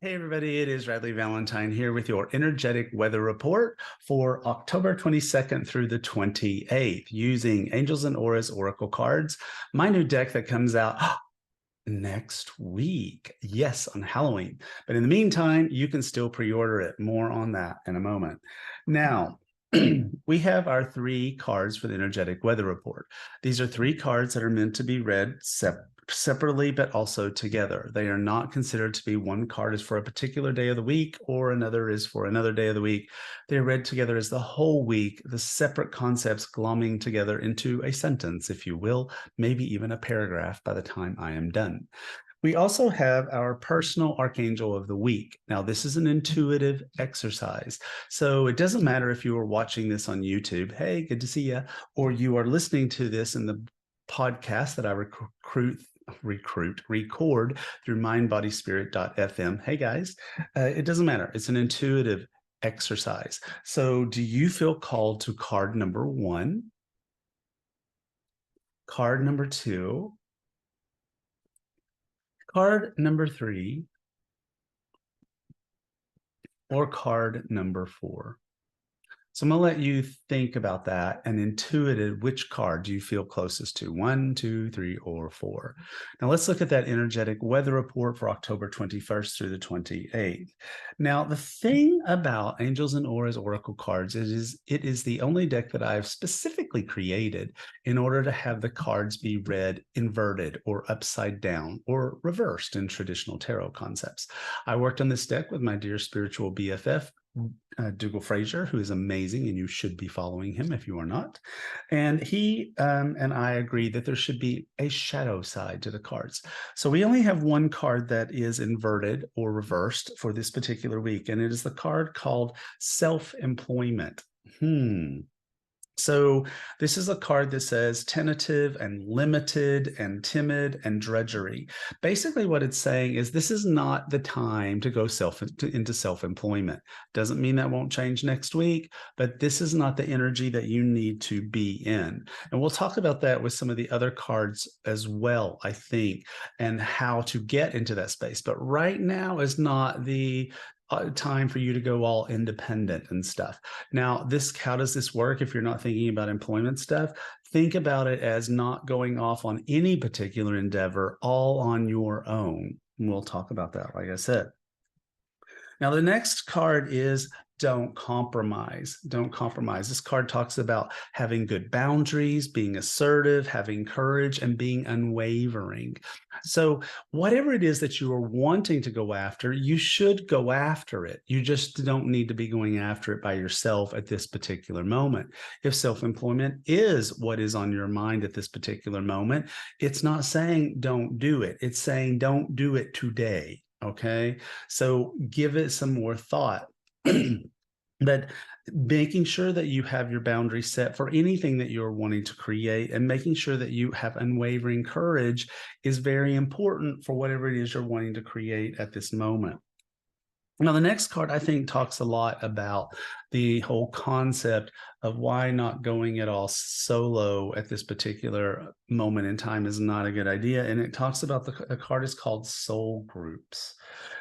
Hey everybody, it is Radley Valentine here with your energetic weather report for October 22nd through the 28th using Angels and Auras Oracle cards. My new deck that comes out next week. Yes, on Halloween. But in the meantime, you can still pre-order it. More on that in a moment. Now, we have our three cards for the energetic weather report. These are three cards that are meant to be read separately, but also together. They are not considered to be one card is for a particular day of the week or another is for another day of the week. They're read together as the whole week, the separate concepts glomming together into a sentence, if you will, maybe even a paragraph by the time I am done. We also have our personal Archangel of the week. Now, this is an intuitive exercise. So it doesn't matter if you are watching this on YouTube, hey, good to see you, or you are listening to this in the podcast that I record through mindbodyspirit.fm. Hey guys, it doesn't matter. It's an intuitive exercise. So do you feel called to card number 1, card number 2, card number 3, or card number 4? So I'm going to let you think about that and intuitive which card do you feel closest to, 1, 2, 3, or 4. Now let's look at that energetic weather report for October 21st through the 28th. Now the thing about Angels and Auras Oracle cards is it is the only deck that I've specifically created in order to have the cards be read inverted or upside down or reversed in traditional tarot concepts. I worked on this deck with my dear spiritual BFF, Dougal Fraser, who is amazing, and you should be following him if you are not. And he and I agree that there should be a shadow side to the cards. So we only have one card that is inverted or reversed for this particular week, and it is the card called Self-Employment. So this is a card that says tentative and limited and timid and drudgery. Basically what it's saying is this is not the time to go into self-employment. Doesn't mean that won't change next week, but this is not the energy that you need to be in. And we'll talk about that with some of the other cards as well, I think, and how to get into that space. But right now is not the time for you to go all independent and stuff. Now, how does this work if you're not thinking about employment stuff? Think about it as not going off on any particular endeavor all on your own. And we'll talk about that, like I said. Now, the next card is don't compromise. Don't compromise. This card talks about having good boundaries, being assertive, having courage, and being unwavering. So whatever it is that you are wanting to go after, you should go after it. You just don't need to be going after it by yourself at this particular moment. If self-employment is what is on your mind at this particular moment, it's not saying don't do it. It's saying don't do it today. Okay, so give it some more thought. But making sure that you have your boundaries set for anything that you're wanting to create and making sure that you have unwavering courage is very important for whatever it is you're wanting to create at this moment. Now, the next card, I think, talks a lot about the whole concept of why not going it all solo at this particular moment in time is not a good idea. And it talks about the card is called Soul Groups.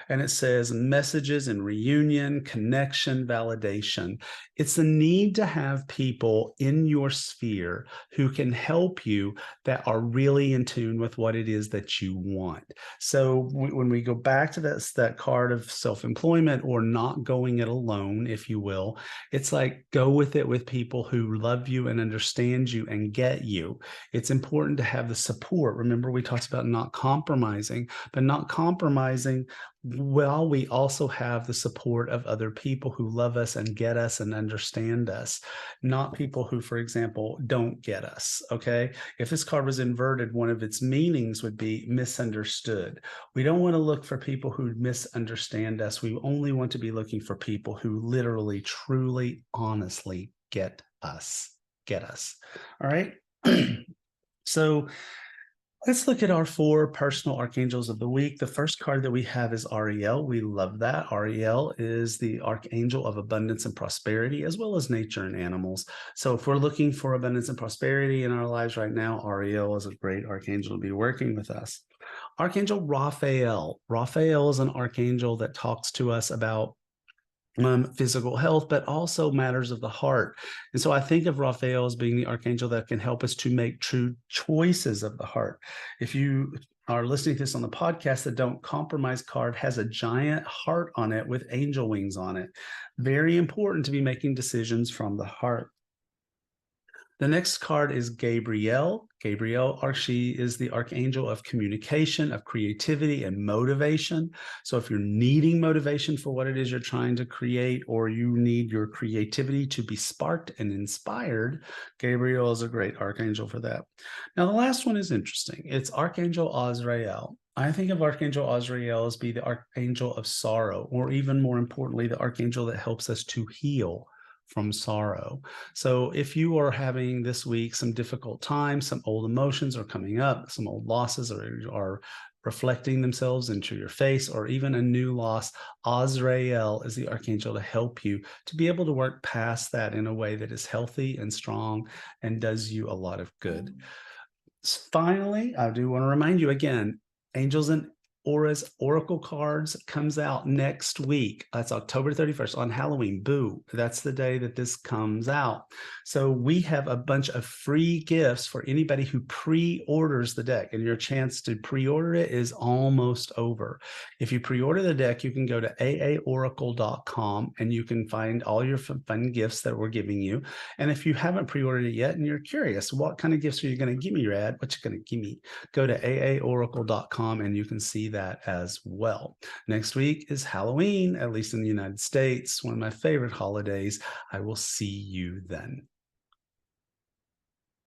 And it says messages and reunion, connection, validation. It's the need to have people in your sphere who can help you that are really in tune with what it is that you want. So when we go back to that card of self-employment or not going it alone, if you will, it's like go with it with people who love you and understand you and get you. It's important to have the support. Remember, we talked about not compromising, but not compromising while we also have the support of other people who love us and get us and understand us, not people who, for example, don't get us. Okay. If this card was inverted, one of its meanings would be misunderstood. We don't want to look for people who misunderstand us. We only want to be looking for people who literally, truly, honestly get us. Get us. All right. So let's look at our 4 personal archangels of the week. The first card that we have is Ariel. We love that. Ariel is the archangel of abundance and prosperity, as well as nature and animals. So if we're looking for abundance and prosperity in our lives right now, Ariel is a great archangel to be working with us. Archangel Raphael. Raphael is an archangel that talks to us about physical health, but also matters of the heart. And so I think of Raphael as being the archangel that can help us to make true choices of the heart. If you are listening to this on the podcast, the Don't Compromise card has a giant heart on it with angel wings on it. Very important to be making decisions from the heart. The next card is Gabrielle. Gabrielle, she is the archangel of communication, of creativity, and motivation. So if you're needing motivation for what it is you're trying to create, or you need your creativity to be sparked and inspired, Gabrielle is a great archangel for that. Now, the last one is interesting. It's Archangel Azrael. I think of Archangel Azrael as being the archangel of sorrow, or even more importantly, the archangel that helps us to heal from sorrow. So if you are having this week some difficult times, some old emotions are coming up, some old losses are reflecting themselves into your face, or even a new loss, Azrael is the archangel to help you to be able to work past that in a way that is healthy and strong and does you a lot of good. Finally, I do want to remind you again, Angels and Auras Oracle cards comes out next week. That's October 31st on Halloween. Boo. That's the day that this comes out. So we have a bunch of free gifts for anybody who pre-orders the deck, and your chance to pre-order it is almost over. If you pre-order the deck, you can go to aaoracle.com and you can find all your fun gifts that we're giving you. And if you haven't pre-ordered it yet and you're curious, what kind of gifts are you going to give me, Rad? What you going to give me? Go to aaoracle.com and you can see that as well. Next week is Halloween, at least in the United States, one of my favorite holidays. I will see you then.